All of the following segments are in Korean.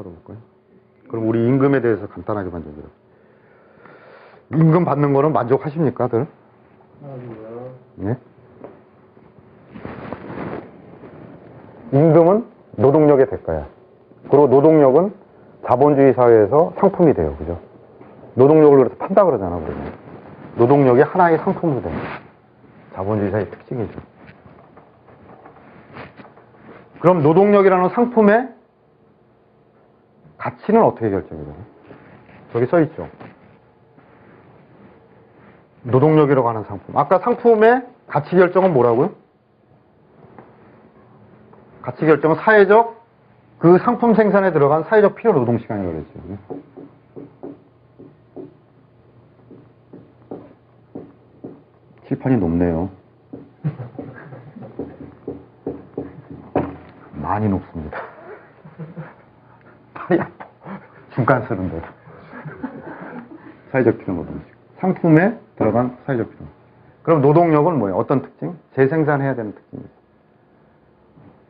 알아볼까요? 그럼 우리 임금에 대해서 간단하게 만족해요. 임금 받는 거는 만족하십니까, 들? 네? 임금은 노동력의 대가야. 그리고 노동력은 자본주의 사회에서 상품이 돼요. 그죠? 노동력을 그래서 판다 그러잖아, 그러면. 노동력이 하나의 상품으로 돼요. 자본주의 사회의 특징이죠. 그럼 노동력이라는 상품의 가치는 어떻게 결정이 되나요? 저기 써 있죠. 노동력이라고 하는 상품. 아까 상품의 가치 결정은 뭐라고요? 가치 결정은 사회적, 그 상품 생산에 들어간 사회적 필요 노동 시간이라고 그랬죠. 칠판이 높네요. 많이 높습니다. 팔이 아파. 중간 쓰는데. 사회적 필요 노동 시간. 상품에 들어간 사회적 필요. 그럼 노동력은 뭐예요? 어떤 특징? 재생산해야 되는 특징이에요.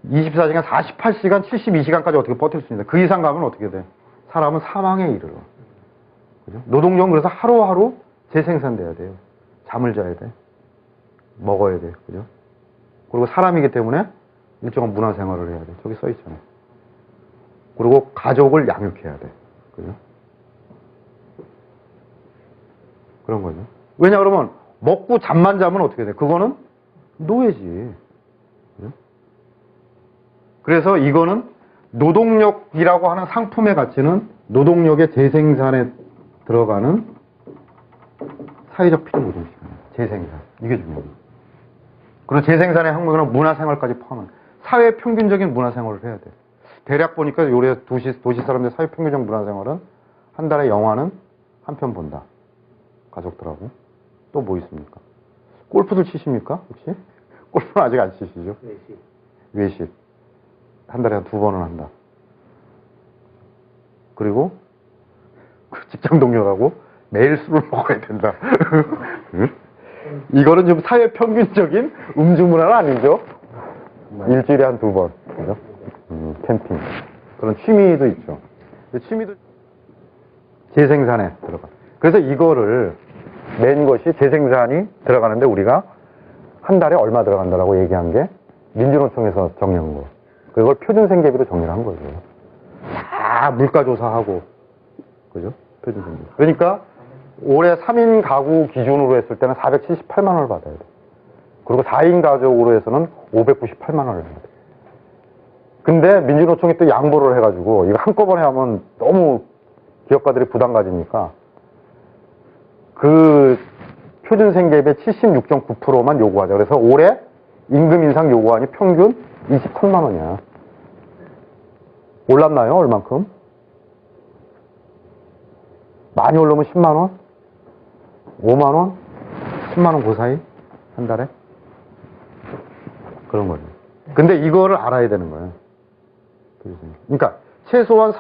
24시간, 48시간, 72시간까지 어떻게 버틸 수 있는데 그 이상 가면 어떻게 돼? 사람은 사망에 이르러. 그죠? 노동력은 그래서 하루하루 재생산돼야 돼요. 잠을 자야 돼. 먹어야 돼. 그죠? 그리고 사람이기 때문에 일정한 문화생활을 해야 돼. 저기 써 있잖아요. 그리고 가족을 양육해야 돼. 그죠? 그런 거죠. 왜냐 그러면 먹고 잠만 자면 어떻게 돼? 그거는 노예지. 그죠? 그래서 이거는 노동력이라고 하는 상품의 가치는 노동력의 재생산에 들어가는 사회적 필요 노동 시간이에요. 재생산. 이게 중요합니다. 그리고 재생산의 항목은 문화생활까지 포함한 사회 평균적인 문화생활을 해야 돼. 대략 보니까 요래 도시 사람들의 사회 평균적 문화생활은 한 달에 영화는 한 편 본다. 가족들하고. 또 뭐 있습니까? 골프도 치십니까? 혹시? 골프는 아직 안 치시죠? 외식. 한 달에 한 2번은 한다. 그리고 직장 동료하고 매일 술을 먹어야 된다. 이거는 좀 사회 평균적인 음주 문화는 아니죠? 일주일에 한 2번. 그죠? 캠핑. 그런 취미도 있죠. 취미도 재생산에 들어가. 그래서 이거를 낸 것이 재생산이 들어가는데 우리가 한 달에 얼마 들어간다라고 얘기한 게 민주노총에서 정리한 거. 그걸 표준생계비로 정리를 한 거죠. 다 물가조사하고. 그죠? 표준생계비. 그러니까 올해 3인 가구 기준으로 했을 때는 478만 원을 받아야 돼. 그리고 4인 가족으로 해서는 598만 원을 받아야 돼. 근데 민주노총이 또 양보를 해가지고 이거 한꺼번에 하면 너무 기업가들이 부담 가지니까 그 표준생계비의 76.9%만 요구하자. 그래서 올해 임금 인상 요구안이 평균 23만 원이야. 올랐나요? 얼만큼? 많이 올르면 10만 원? 5만 원? 10만 원 그 사이? 한 달에? 그런 거죠. 근데 이거를 알아야 되는 거예요. 그러니까 최소한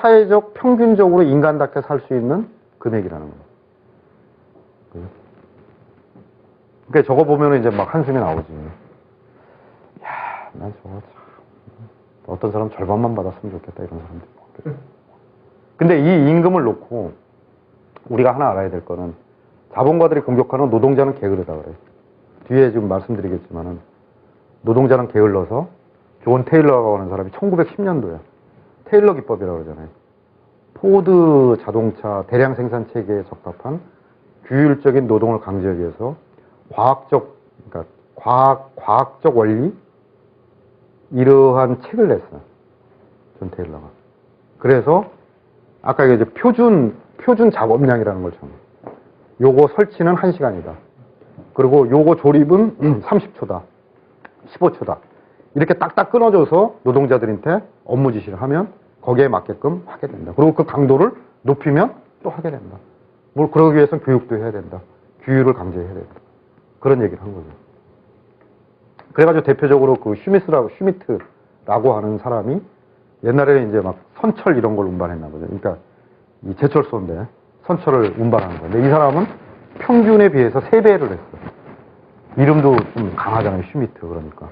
평균적으로 인간답게 살 수 있는 금액이라는 거예요. 그러니까 저거 보면 이제 막 한숨이 나오지. 야, 난 저거 참. 어떤 사람 절반만 받았으면 좋겠다, 이런 사람들. 근데 이 임금을 놓고 우리가 하나 알아야 될 거는 자본가들이 공격하는 노동자는 게으르다 그래요. 뒤에 지금 말씀드리겠지만은 노동자는 게을러서 존 테일러라고 하는 사람이 1910년도에 테일러 기법이라고 그러잖아요. 포드 자동차 대량 생산 체계에 적합한 규율적인 노동을 강제하기 위해서 그러니까 과학적 원리 이러한 책을 냈어요. 존 테일러가. 그래서 아까 이제 표준 작업량이라는 걸 정해요. 요거 설치는 1시간이다. 그리고 요거 조립은 30초다. 15초다. 이렇게 딱딱 끊어줘서 노동자들한테 업무 지시를 하면 거기에 맞게끔 하게 된다. 그리고 그 강도를 높이면 또 하게 된다. 뭘 그러기 위해서는 교육도 해야 된다. 규율을 강제해야 된다. 그런 얘기를 한 거죠. 그래가지고 대표적으로 그 슈미트라고 하는 사람이 옛날에 이제 막 선철 이런 걸 운반했나 보죠. 그러니까 이 제철소인데 선철을 운반하는 거예요. 근데 이 사람은 평균에 비해서 3배를 했어. 이름도 좀 강하잖아요. 슈미트 그러니까.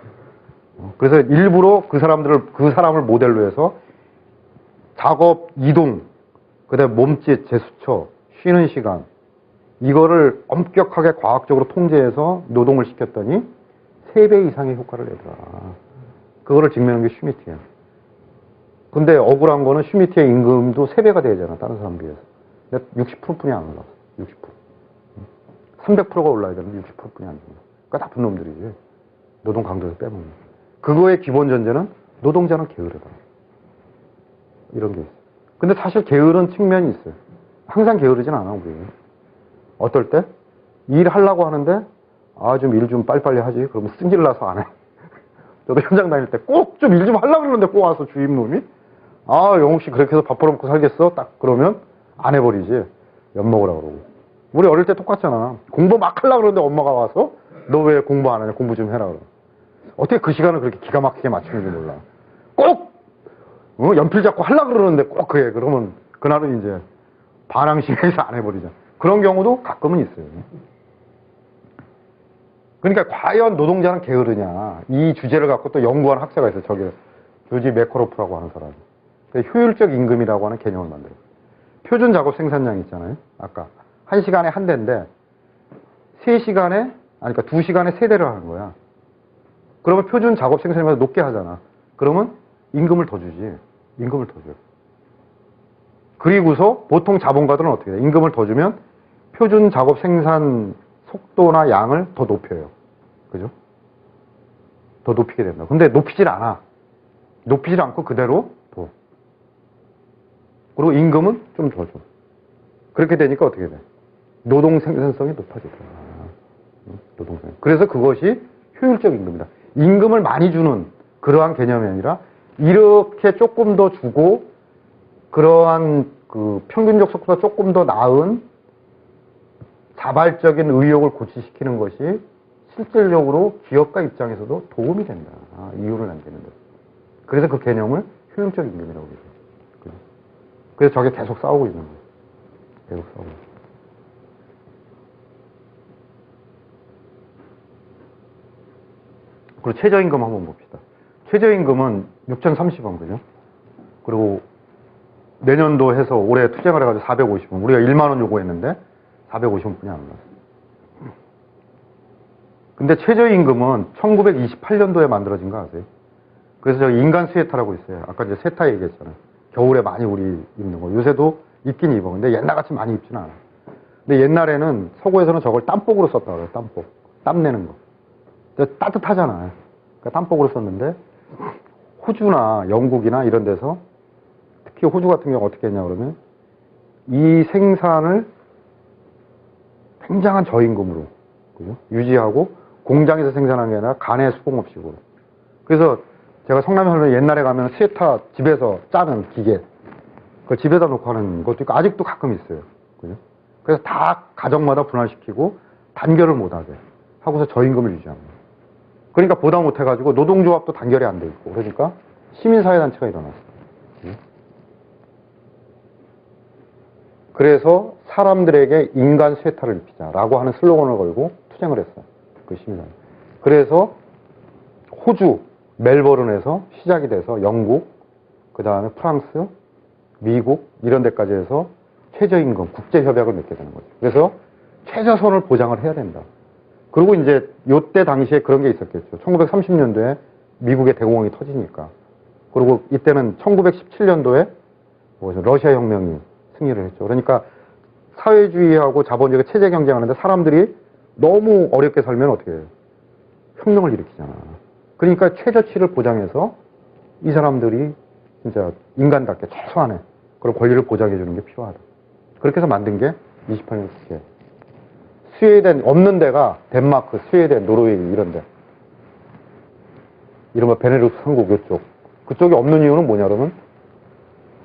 그래서 일부러 그 사람을 모델로 해서 작업 이동, 그다음에 몸짓, 제스처, 쉬는 시간, 이거를 엄격하게 과학적으로 통제해서 노동을 시켰더니 3배 이상의 효과를 내더라. 그거를 증명한 게 슈미트야. 근데 억울한 거는 슈미트의 임금도 3배가 되잖아, 다른 사람 비해서. 근데 60%뿐이 안 올랐어. 60%. 300%가 올라야 되는데 60%뿐이 안 올라. 그러니까 나쁜 놈들이지. 노동 강도에서 빼먹는. 그거의 기본 전제는 노동자는 게으르다. 이런 게 있어. 근데 사실 게으른 측면이 있어요. 항상 게으르진 않아, 우리. 어떨 때? 일하려고 하는데, 좀 일 좀 빨리빨리 하지. 그러면 승질 나서 안 해. 저도 현장 다닐 때 꼭 좀 일 좀 하려고 그러는데 꼭 와서 주임놈이, 영욱 씨 그렇게 해서 밥 벌어먹고 살겠어? 딱 그러면 안 해버리지. 엿 먹으라고 그러고. 우리 어릴 때 똑같잖아. 공부 막 하려고 그러는데 엄마가 와서 너 왜 공부 안 하냐? 공부 좀 해라. 그러고. 어떻게 그 시간을 그렇게 기가 막히게 맞추는지 몰라. 꼭! 연필 잡고 하려고 그러는데 꼭 그래. 그러면 그날은 이제 반항심에서 안 해버리잖아. 그런 경우도 가끔은 있어요. 그러니까 과연 노동자는 게으르냐. 이 주제를 갖고 또 연구한 학자가 있어요. 저기 조지 메커로프라고 하는 사람. 효율적 임금이라고 하는 개념을 만들어요. 표준 작업 생산량 있잖아요. 아까 1시간에 한 대인데 3시간에 그러니까 2시간에 3대를 하는 거야. 그러면 표준 작업 생산량보다 높게 하잖아. 그러면 임금을 더 주지. 임금을 더 줘. 그리고서 보통 자본가들은 어떻게 돼? 임금을 더 주면 표준 작업 생산 속도나 양을 더 높여요. 그죠? 더 높이게 된다. 근데 높이질 않아. 높이질 않고 그대로 둬. 그리고 임금은 좀 더 줘. 그렇게 되니까 어떻게 돼? 노동 생산성이 높아지더라. 노동생. 그래서 그것이 효율적 임금이다. 임금을 많이 주는 그러한 개념이 아니라 이렇게 조금 더 주고 그러한 그 평균적 속도가 조금 더 나은 자발적인 의욕을 고취시키는 것이 실질적으로 기업가 입장에서도 도움이 된다. 이유를 남기는데. 그래서 그 개념을 효율적 임금이라고 그러죠. 그래서 저게 계속 싸우고 있는 거예요. 계속 싸우고 있는 거예요. 그리고 최저임금 한번 봅시다. 최저임금은 6,030원, 그죠? 그리고 내년도 해서 올해 투쟁을 해가지고 450원. 우리가 1만 원 요구했는데 450원뿐이 안 올랐어요. 근데 최저임금은 1928년도에 만들어진 거 아세요? 그래서 저 인간 스웨터라고 있어요. 아까 이제 세타 얘기했잖아요. 겨울에 많이 우리 입는 거. 요새도 입긴 입어. 근데 옛날같이 많이 입지는 않아. 근데 옛날에는 서구에서는 저걸 땀복으로 썼다고 그래요. 땀복. 땀 내는 거. 따뜻하잖아요. 그러니까 땀복으로 썼는데 호주나 영국이나 이런 데서 특히 호주 같은 경우 어떻게 했냐 그러면 이 생산을 굉장한 저임금으로 그죠? 유지하고 공장에서 생산한 게 아니라 간의 수공업식으로. 그래서 제가 성남에 살면 옛날에 가면 스웨터 집에서 짜는 기계 그걸 집에다 놓고 하는 것도 있고 아직도 가끔 있어요. 그죠? 그래서 다 가정마다 분할시키고 단결을 못하게 하고서 저임금을 유지합니다. 그러니까 보다 못해가지고 노동조합도 단결이 안 돼 있고 그러니까 시민사회단체가 일어났어요. 그래서 사람들에게 인간 스웨터를 입히자라고 하는 슬로건을 걸고 투쟁을 했어요. 그 시민사회. 그래서 호주, 멜버른에서 시작이 돼서 영국, 그 다음에 프랑스, 미국 이런 데까지 해서 최저임금, 국제협약을 맺게 되는 거죠. 그래서 최저선을 보장을 해야 된다. 그리고 이제 요때 당시에 그런 게 있었겠죠. 1930년도에 미국의 대공황이 터지니까. 그리고 이때는 1917년도에 러시아 혁명이 승리를 했죠. 그러니까 사회주의하고 자본주의가 체제 경쟁하는데 사람들이 너무 어렵게 살면 어떻게 해요? 혁명을 일으키잖아. 그러니까 최저치를 보장해서 이 사람들이 진짜 인간답게 최소한의 그런 권리를 보장해 주는 게 필요하다. 그렇게 해서 만든 게 28년 국회. 스웨덴 없는 데가 덴마크, 스웨덴, 노르웨이 이런 데. 이른바 베네룩스 삼국 이쪽. 그쪽이 없는 이유는 뭐냐 그러면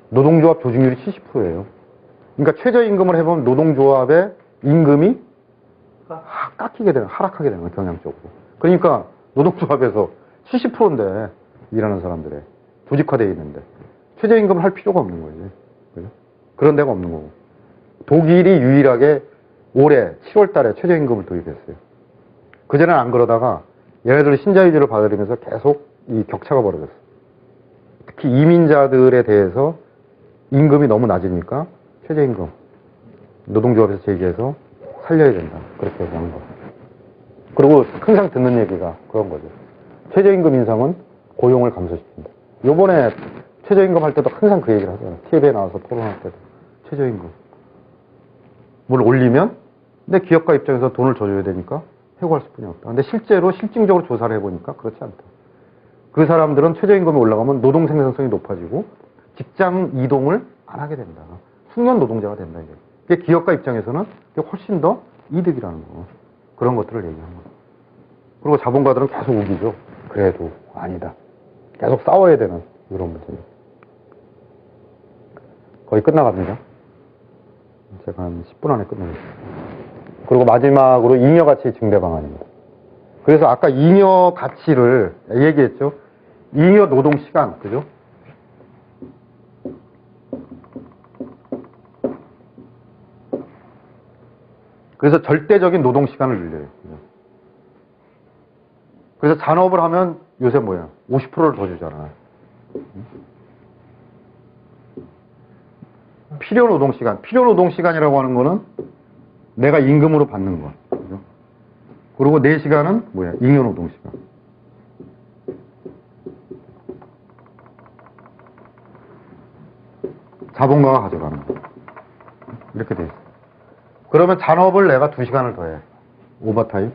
노동조합 조직률이 70%예요. 그러니까 최저임금을 해보면 노동조합의 임금이 깎이게 되는, 하락하게 되는 거예요, 경향적으로. 그러니까 노동조합에서 70%인데 일하는 사람들의 조직화되어 있는데 최저임금을 할 필요가 없는 거지. 그죠? 그런 데가 없는 거고. 독일이 유일하게 올해 7월 달에 최저임금을 도입했어요. 그전에는 안 그러다가 얘네들이 신자유주의를 받아들이면서 계속 이 격차가 벌어졌어요. 특히 이민자들에 대해서 임금이 너무 낮으니까 최저임금 노동조합에서 제기해서 살려야 된다. 그렇게 얘기한 거. 그리고 항상 듣는 얘기가 그런 거죠. 최저임금 인상은 고용을 감소시킨다. 요번에 최저임금 할 때도 항상 그 얘기를 하잖아요. TV에 나와서 토론할 때도. 최저임금. 뭘 올리면 근데 기업가 입장에서 돈을 줘줘야 되니까 해고할 수뿐이 없다. 근데 실제로 실증적으로 조사를 해보니까 그렇지 않다. 그 사람들은 최저임금이 올라가면 노동 생산성이 높아지고 직장 이동을 안 하게 된다. 숙련 노동자가 된다. 이게 기업가 입장에서는 훨씬 더 이득이라는 거. 그런 것들을 얘기하는 거. 그리고 자본가들은 계속 우기죠. 그래도 아니다. 계속 싸워야 되는 이런 문제예요. 거의 끝나갑니다. 제가 한 10분 안에 끝내겠습니다. 그리고 마지막으로 잉여 가치 증대 방안입니다. 그래서 아까 잉여 가치를 얘기했죠. 잉여 노동 시간, 그죠? 그래서 절대적인 노동 시간을 늘려요. 그래서 잔업을 하면 요새 뭐야? 50%를 더 주잖아. 필요 노동 시간. 필요 노동 시간이라고 하는 거는 내가 임금으로 받는 거. 그죠? 그리고 4시간은 뭐야? 잉여 노동 시간. 자본가가 가져가는 거. 이렇게 돼 있어. 그러면 잔업을 내가 2시간을 더 해. 오버타임.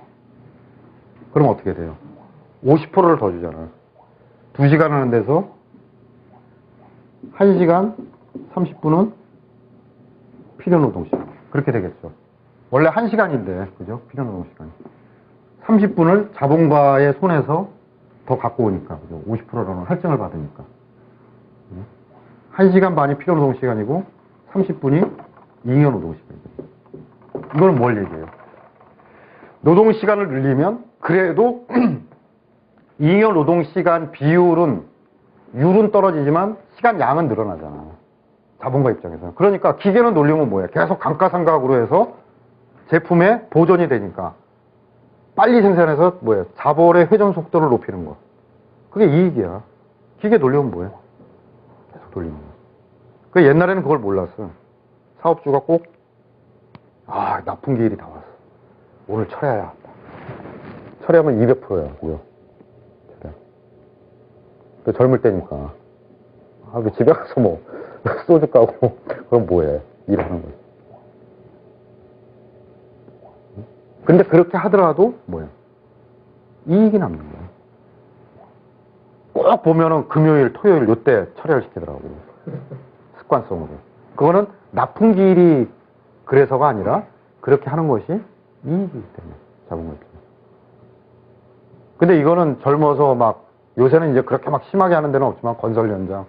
그럼 어떻게 돼요? 50%를 더 주잖아. 2시간 하는 데서 1시간 30분은 필요노동 시간. 그렇게 되겠죠. 원래 1시간인데, 그죠? 필요노동 시간이. 30분을 자본가의 손에서 더 갖고 오니까, 그죠? 50%라는 할증을 받으니까. 1시간 반이 필요노동 시간이고, 30분이 잉여노동 시간이죠. 이건 뭘 얘기해요? 노동 시간을 늘리면, 그래도 잉여 노동 시간 비율은, 율은 떨어지지만, 시간 양은 늘어나잖아. 자본가 입장에서는. 그러니까 기계는 놀리면 뭐예요? 계속 감가상각으로 해서 제품의 보존이 되니까 빨리 생산해서 뭐예요? 자본의 회전 속도를 높이는 거. 그게 이익이야. 기계 돌리면 뭐예요? 계속 돌리는 거. 그 옛날에는 그걸 몰랐어. 사업주가 꼭 납품 기일이 다 왔어. 오늘 철회해야 한다. 철회하면 200%야. 그죠? 철회. 그 젊을 때니까. 그 집에 가서 뭐 소주 까고 그럼 뭐해? 일하는 거지. 근데 그렇게 하더라도 뭐야? 이익이 남는 거야. 꼭 보면은 금요일, 토요일 요때 처리를 시키더라고. 습관성으로. 그거는 납품기일이 그래서가 아니라 그렇게 하는 것이 이익이기 때문에 자본가 입장에서. 근데 이거는 젊어서 막 요새는 이제 그렇게 막 심하게 하는 데는 없지만 건설 현장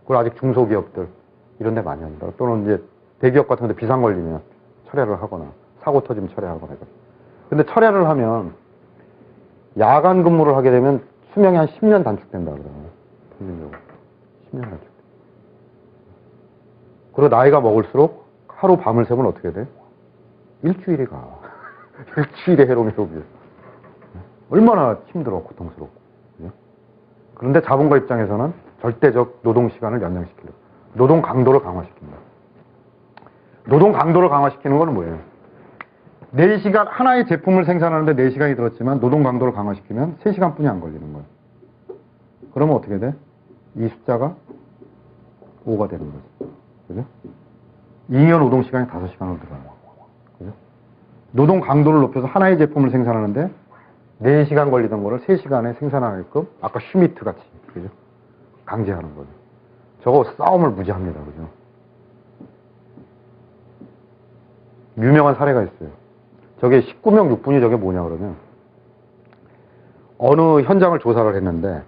그리고 아직 중소기업들 이런 데 많이 한다. 또는 이제 대기업 같은 데 비상 걸리면 철회를 하거나 사고 터지면 철회하거나 해서. 근데 철회를 하면 야간 근무를 하게 되면 수명이 한 10년 단축된다 그러잖아요. 평균적으로. 10년 단축. 그리고 나이가 먹을수록 하루 밤을 새면 어떻게 돼? 일주일이 가. 일주일의 해로움이 속이죠. 얼마나 힘들어, 고통스럽고. 그런데 자본가 입장에서는 절대적 노동 시간을 연장시키려고. 노동 강도를 강화시킨다. 노동 강도를 강화시키는 건 뭐예요? 4시간, 하나의 제품을 생산하는데 4시간이 들었지만 노동 강도를 강화시키면 3시간뿐이 안 걸리는 거예요. 그러면 어떻게 돼? 이 숫자가 5가 되는 거죠. 그죠? 잉여 노동 시간이 5시간으로 들어가는 거예요. 그죠? 노동 강도를 높여서 하나의 제품을 생산하는데 4시간 걸리던 거를 3시간에 생산하게끔 아까 슈미트 같이, 그죠? 강제하는 거죠. 저거 싸움을 무지합니다. 그죠? 유명한 사례가 있어요. 저게 19명 6분이 저게 뭐냐 그러면 어느 현장을 조사를 했는데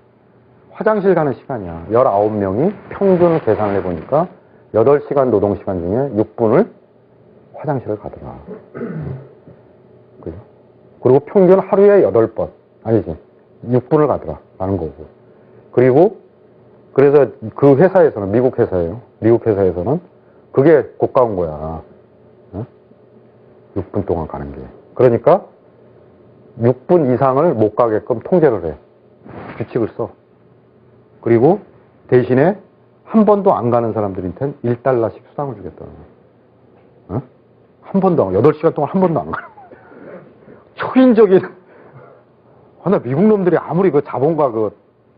화장실 가는 시간이야. 19명이 평균 계산을 해보니까 8시간 노동시간 중에 6분을 화장실을 가더라. 그죠? 그리고 평균 하루에 8번. 아니지. 6분을 가더라. 라는 거고. 그리고, 그래서 그 회사에서는, 미국 회사예요. 미국 회사에서는 그게 고가운 거야. 6분 동안 가는 게. 그러니까 6분 이상을 못 가게끔 통제를 해. 규칙을 써. 그리고 대신에 한 번도 안 가는 사람들한테는 1달러씩 수당을 주겠다는 거야. 어? 한 번도 안 가. 8시간 동안 한 번도 안 가. 촉인적인. 나 미국 놈들이 아무리 그 자본가 그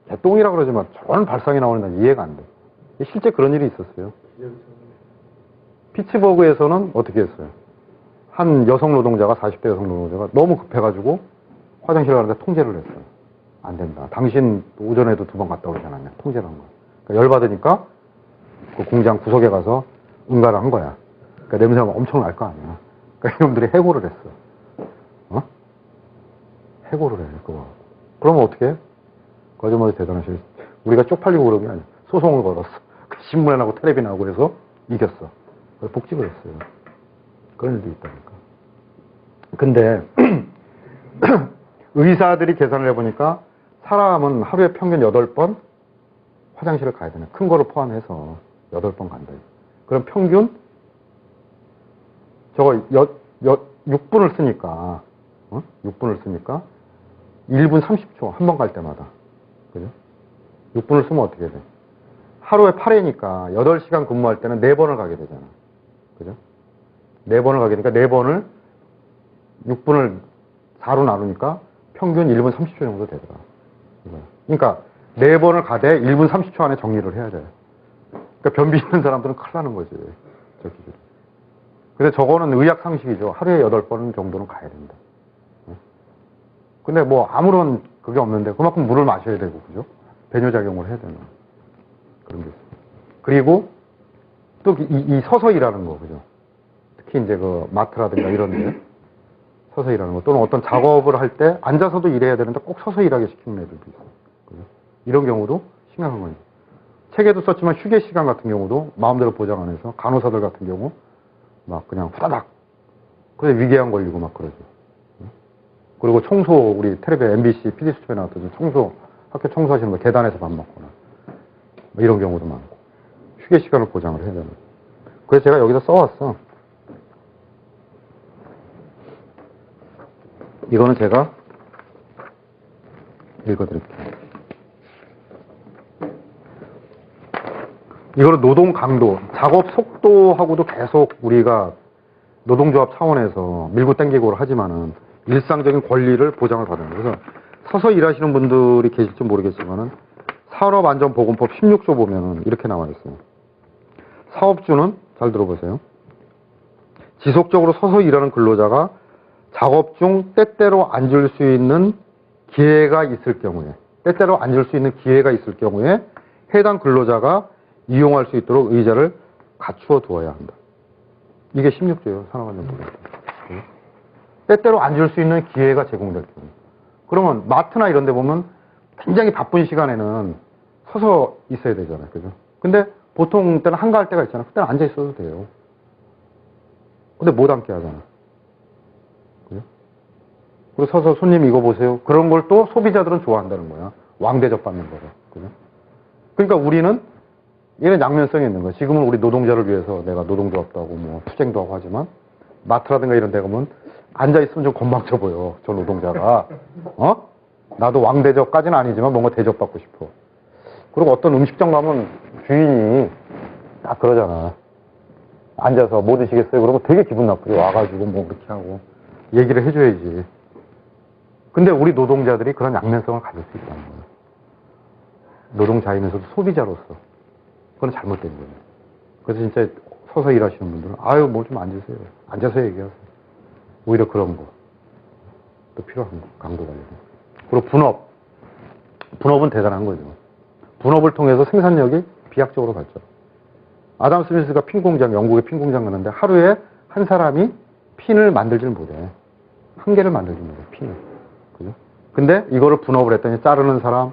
개똥이라 그러지만 저런 발상이 나오는 건 이해가 안 돼. 실제 그런 일이 있었어요. 피츠버그에서는 어떻게 했어요? 한 여성 노동자가, 40대 여성 노동자가 너무 급해가지고 화장실 가는데 통제를 했어요. 안 된다. 당신 오전에도 2번 갔다 오지 않았냐. 통제를 한 거야. 그러니까 열받으니까 그 공장 구석에 가서 응가를 한 거야. 그러니까 냄새가 엄청 날 거 아니야. 그러니까 이놈들이 해고를 했어. 어? 해고를 해, 그거. 그러면 어떻게 해? 거짓말이 대단하시. 우리가 쪽팔리고 그런 게 아니야. 소송을 걸었어. 신문에 나고 텔레비 나오고 해서 이겼어. 복직을 했어요. 그런 일도 있다니까. 근데 의사들이 계산을 해보니까 사람은 하루에 평균 8번 화장실을 가야 되네. 큰 거를 포함해서 8번 간다. 그럼 평균 저거 6분을 쓰니까 6분을 쓰니까 1분 30초 한 번 갈 때마다. 그죠? 6분을 쓰면 어떻게 돼? 하루에 8회니까 8시간 근무할 때는 4번을 가게 되잖아. 그죠? 4번을 가게 되니까 4번을 6분을 4로 나누니까 평균 1분 30초 정도 되더라. 그러니까 4번을 가되 1분 30초 안에 정리를 해야 돼. 그러니까 변비 있는 사람들은 큰일 나는 거지. 저 기준. 근데 저거는 의학 상식이죠. 하루에 8번 정도는 가야 된다. 근데 뭐 아무런 그게 없는데 그만큼 물을 마셔야 되고, 그죠? 배뇨작용을 해야 되는 그런 게 있어요. 그리고 또 이 서서 일하는 거, 그죠? 특히 이제 그 마트라든가 이런 데 서서 일하는 거, 또는 어떤 작업을 할 때 앉아서도 일해야 되는데 꼭 서서 일하게 시키는 애들도 있어요. 그죠? 이런 경우도 심각한 거예요. 책에도 썼지만 휴게 시간 같은 경우도 마음대로 보장 안 해서 간호사들 같은 경우 막 그냥 후다닥 그래서 위궤양 걸리고 막 그러죠. 그리고 청소, 우리 텔레비전 MBC PD수첩에 나왔던 청소, 학교 청소하시는 분 계단에서 밥 먹거나 이런 경우도 많고 휴게 시간을 보장을 해야 되는. 그래서 제가 여기다 써왔어. 이거는 제가 읽어드릴게요. 이거는 노동 강도, 작업 속도하고도 계속 우리가 노동조합 차원에서 밀고 당기고를 하지만은 일상적인 권리를 보장을 받는 거예요. 그래서 서서 일하시는 분들이 계실지 모르겠지만은 산업안전보건법 16조 보면은 이렇게 나와 있어요. 사업주는, 잘 들어보세요. 지속적으로 서서 일하는 근로자가 작업 중 때때로 앉을 수 있는 기회가 있을 경우에, 때때로 앉을 수 있는 기회가 있을 경우에 해당 근로자가 이용할 수 있도록 의자를 갖추어 두어야 한다. 이게 16조예요. 산업안전보건법. 때때로 앉을 수 있는 기회가 제공될 경우. 그러면 마트나 이런 데 보면 굉장히 바쁜 시간에는 서서 있어야 되잖아요. 그죠? 근데 보통 때는 한가할 때가 있잖아요. 그때는 앉아 있어도 돼요. 근데 못 앉게 하잖아. 그죠? 그리고 서서 손님 이거 보세요. 그런 걸 또 소비자들은 좋아한다는 거야. 왕대접 받는 거죠. 그죠? 그러니까 우리는 얘는 양면성이 있는 거야. 지금은 우리 노동자를 위해서 내가 노동조합도 하고 뭐 투쟁도 하고 하지만 마트라든가 이런 데 가면 앉아있으면 좀 건방져 보여. 저 노동자가. 나도 왕대접까지는 아니지만 뭔가 대접받고 싶어. 그리고 어떤 음식점 가면 주인이 딱 그러잖아. 앉아서 뭐 드시겠어요? 그러고 되게 기분 나쁘죠. 와가지고 뭐 그렇게 하고. 얘기를 해줘야지. 근데 우리 노동자들이 그런 양면성을 가질 수 있다는 거예요. 노동자이면서도 소비자로서. 그건 잘못된 거예요. 그래서 진짜 서서 일하시는 분들은 아유 뭘 좀 앉으세요. 앉아서 얘기하세요. 오히려 그런 거. 또 필요한 거. 강도 관리. 그리고 분업. 분업은 대단한 거죠. 분업을 통해서 생산력이 비약적으로 발전. 아담 스미스가 핀 공장, 영국의 핀 공장 가는데 하루에 한 사람이 핀을 만들질 못해. 한 개를 만들지 못해, 핀을. 그죠? 근데 이거를 분업을 했더니 자르는 사람,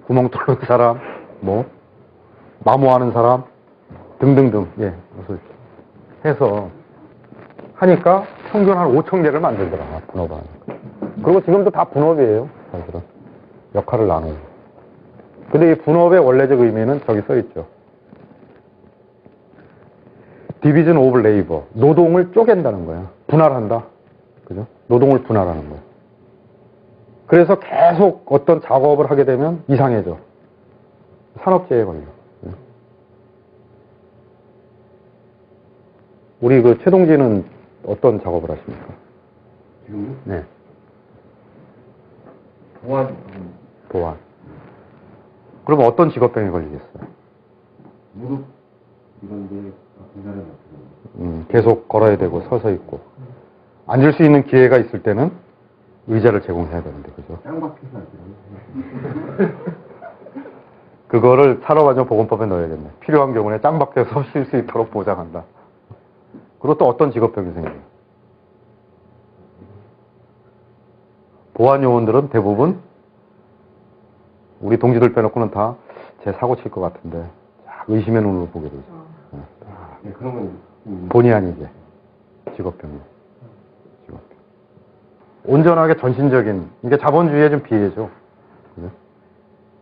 구멍 뚫는 사람, 뭐, 마모하는 사람, 등등등, 예, 그래서 해서 하니까 평균 한 5,000개를 만들더라, 분업을 하니까. 그리고 지금도 다 분업이에요, 사실은. 역할을 나누고. 근데 이 분업의 원래적 의미는 저기 써있죠. 디비전 오브 레이버. 노동을 쪼갠다는 거야. 분할한다. 그죠? 노동을 분할하는 거야. 그래서 계속 어떤 작업을 하게 되면 이상해져. 산업재해에 걸려. 우리 그 최동진은 어떤 작업을 하십니까? 지금요? 네. 보안. 보안. 그럼 어떤 직업병에 걸리겠어요? 무릎 이런데 아픈 사람이 없어요. 계속 걸어야 되고 서서 있고. 앉을 수 있는 기회가 있을 때는 의자를 제공해야 되는데, 그죠? 짱박혀서 안 그거를 산업안전보건법에 넣어야겠네. 필요한 경우에 짱 박혀서 쉴 수 있도록 보장한다. 그리고 또 어떤 직업병이 생겨요? 보안요원들은 대부분 우리 동지들 빼놓고는 다 제 사고 칠 것 같은데 의심의 눈으로 보게 되죠. 네, 그런 건 본의 아니게 직업병이에요. 직업병. 온전하게 전신적인, 이게 자본주의의 좀 비례죠. 그죠?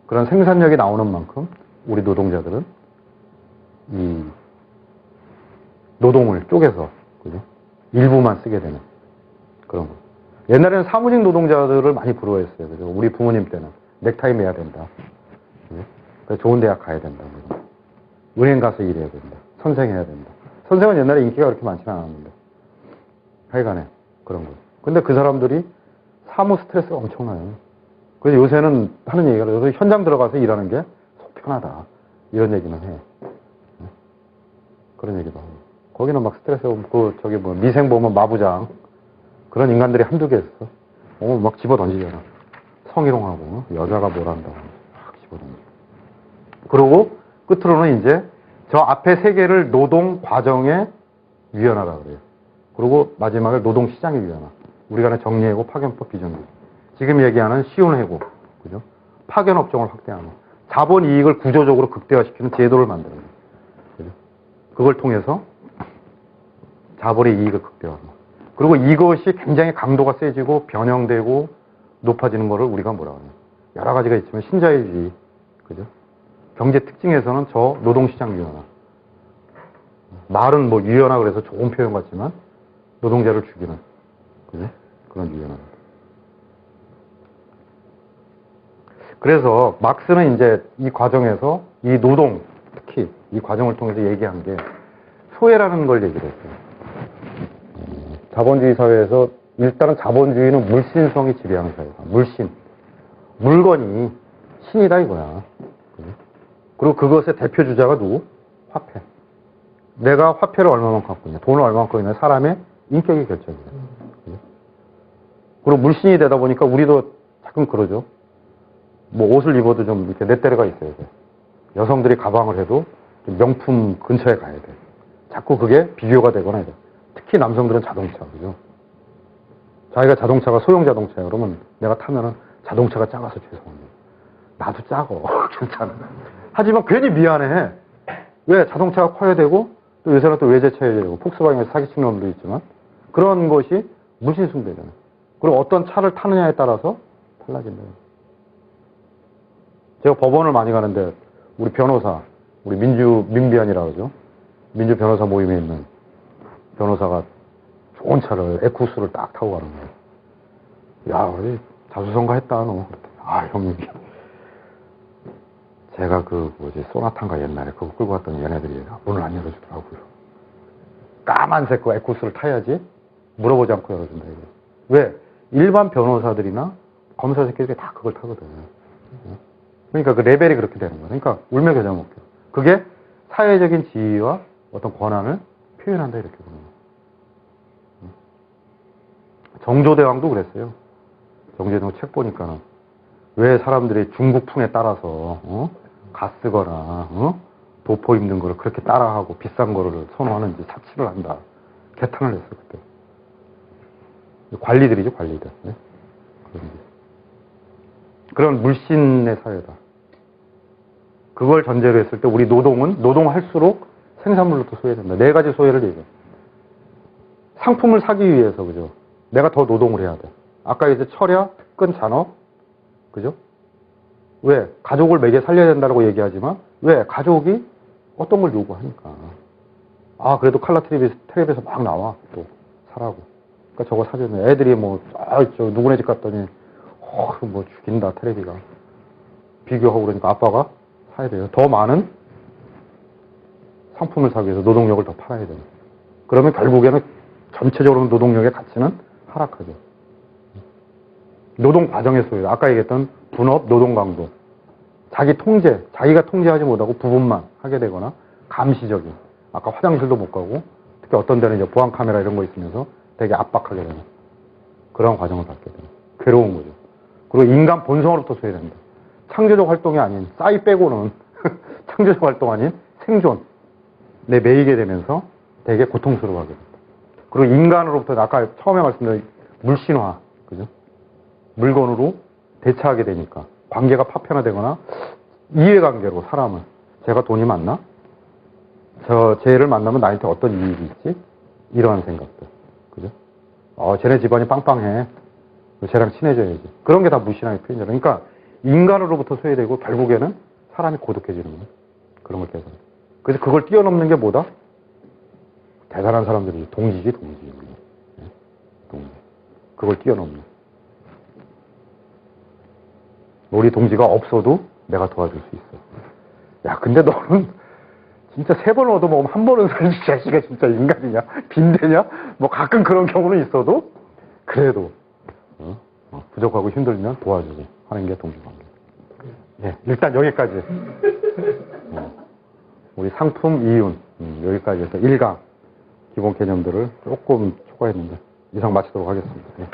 그런 생산력이 나오는 만큼 우리 노동자들은 이 노동을 쪼개서, 그죠? 일부만 쓰게 되는 그런 거. 옛날에는 사무직 노동자들을 많이 부러워했어요. 그죠? 우리 부모님 때는 넥타이 매야 된다. 그죠? 그래서 좋은 대학 가야 된다. 그죠? 은행 가서 일해야 된다. 선생해야 된다. 선생은 옛날에 인기가 그렇게 많지는 않았는데. 하여간에 그런 거. 근데 그 사람들이 사무 스트레스가 엄청나요. 그래서 요새는 하는 얘기가, 요새 현장 들어가서 일하는 게 속 편하다. 이런 얘기는 해. 그런 얘기도 하고. 거기는 막 스트레스 오고, 저기 뭐, 미생 보면 마부장. 그런 인간들이 한두 개 있어. 막 집어 던지잖아. 성희롱하고, 여자가 뭘 한다고. 막 집어 던지고. 그리고 끝으로는 이제 저 앞에 세 개를 노동 과정의 위원화라 그래요. 그리고 마지막에 노동시장의 위원화. 우리가 하는 정리해고, 파견법, 비정규. 지금 얘기하는 쉬운 해고, 그죠? 파견 업종을 확대하는, 자본 이익을 구조적으로 극대화시키는 제도를 만드는 거예요. 그죠? 그걸 통해서 자본의 이익을 극대화하는. 그리고 이것이 굉장히 강도가 세지고 변형되고 높아지는 거를 우리가 뭐라고 해요? 여러 가지가 있지만 신자유주의, 그죠? 경제 특징에서는 저 노동시장 위원화. 말은 뭐 유연화 그래서 좋은 표현 같지만 노동자를 죽이는, 그죠? 그런 위원화입니다. 그래서 막스는 이제 이 과정에서 이 노동, 특히 이 과정을 통해서 얘기한 게 소외라는 걸 얘기를 했어요. 자본주의 사회에서 일단은 자본주의는 물신성이 지배하는 사회다. 물신. 물건이 신이다 이거야. 그리고 그것의 대표 주자가 누구? 화폐. 내가 화폐를 얼마만큼 갖고 있냐, 돈을 얼마만큼 갖고 있냐, 사람의 인격이 결정이야. 그리고 물신이 되다 보니까 우리도 가끔 그러죠. 뭐 옷을 입어도 좀 이렇게 넷대레가 있어야 돼. 여성들이 가방을 해도 명품 근처에 가야 돼. 자꾸 그게 비교가 되거나 이래. 특히 남성들은 자동차, 그죠? 자기가 자동차가 소형 자동차야. 그러면 내가 타면은 자동차가 작아서 죄송합니다. 나도 작어. 괜찮아. 하지만 괜히 미안해. 왜? 자동차가 커야 되고, 또 요새는 또 외제차여야 되고, 폭스바겐에서 사기치는 놈도 있지만, 그런 것이 물신숭배잖아요. 그리고 어떤 차를 타느냐에 따라서 달라진다요. 제가 법원을 많이 가는데, 우리 변호사, 우리 민비안이라고 그러죠. 민주 변호사 모임에 있는 변호사가 좋은 차를, 에쿠스를 딱 타고 가는 거예요. 야, 우리 자수성가 했다, 너. 아, 형님. 제가 소나타인가 옛날에 그거 끌고 갔더니 얘네들이 문을 안 열어주더라고요. 까만색 그 에쿠스를 타야지 물어보지 않고 열어준다, 이거. 왜? 일반 변호사들이나 검사 새끼들이 다 그걸 타거든. 그러니까 그 레벨이 그렇게 되는 거야. 그러니까 울며 겨자 먹겨. 그게 사회적인 지위와 어떤 권한을 표현한다, 이렇게 보는 거야. 정조대왕도 그랬어요. 정조대왕 책 보니까는 왜 사람들이 중국풍에 따라서 가 쓰거나 도포 입는 거를 그렇게 따라하고 비싼 거를 선호하는지 사치를 한다. 개탄을 했어 그때. 관리들이죠, 관리들. 네? 그런 물신의 사회다. 그걸 전제로 했을 때 우리 노동은 노동할수록 생산물로도 소외된다. 네 가지 소외를 얘기해. 상품을 사기 위해서, 그죠? 내가 더 노동을 해야 돼. 아까 이제 철야, 특근, 잔업, 그죠? 왜? 가족을 먹여 살려야 된다고 얘기하지만, 왜? 가족이 어떤 걸 요구하니까. 아, 그래도 칼라 텔레비에서 막 나와. 또, 사라고. 그러니까 저거 사줬네. 애들이 뭐, 저 누구네 집 갔더니, 뭐 죽인다, 텔레비가. 비교하고 그러니까 아빠가 사야 돼요. 더 많은 상품을 사기 위해서 노동력을 더 팔아야 돼요. 그러면 결국에는 전체적으로 노동력의 가치는 하락하죠. 노동 과정의 소외, 아까 얘기했던 분업, 노동 강도, 자기 통제, 자기가 통제하지 못하고 부분만 하게 되거나 감시적인, 아까 화장실도 못 가고 특히 어떤 데는 이제 보안 카메라 이런 거 있으면서 되게 압박하게 되는 그런 과정을 갖게 되는 괴로운 거죠. 그리고 인간 본성으로부터 소외된다. 창조적 활동이 아닌 싸이 빼고는 창조적 활동 아닌 생존에 매이게 되면서 되게 고통스러워하게 된다. 그리고 인간으로부터 아까 처음에 말씀드린 물신화, 그죠? 물건으로 대처하게 되니까 관계가 파편화되거나 이해관계로 사람을 제가 돈이 많나? 쟤를 만나면 나한테 어떤 이익이 있지? 이러한 생각들, 그죠? 쟤네 집안이 빵빵해. 쟤랑 친해져야지. 그런 게 다 무신앙의 표현이잖아. 그러니까 인간으로부터 소외되고 결국에는 사람이 고독해지는 거야. 그런 걸 깨서. 그래서 그걸 뛰어넘는 게 뭐다? 대단한 사람들이 동지지, 동지. 동지. 그걸 뛰어넘는. 우리 동지가 없어도 내가 도와줄 수 있어. 야, 근데 너는 진짜 3번 얻어먹으면 한 번은 살지, 자식아, 진짜 인간이냐? 빈대냐? 뭐 가끔 그런 경우는 있어도, 그래도, 부족하고 힘들면 도와주고 하는 게 동지관계. 예, 일단 여기까지. 우리 상품 이윤, 여기까지 해서 1강 기본 개념들을 조금 초과했는데, 이상 마치도록 하겠습니다. 예.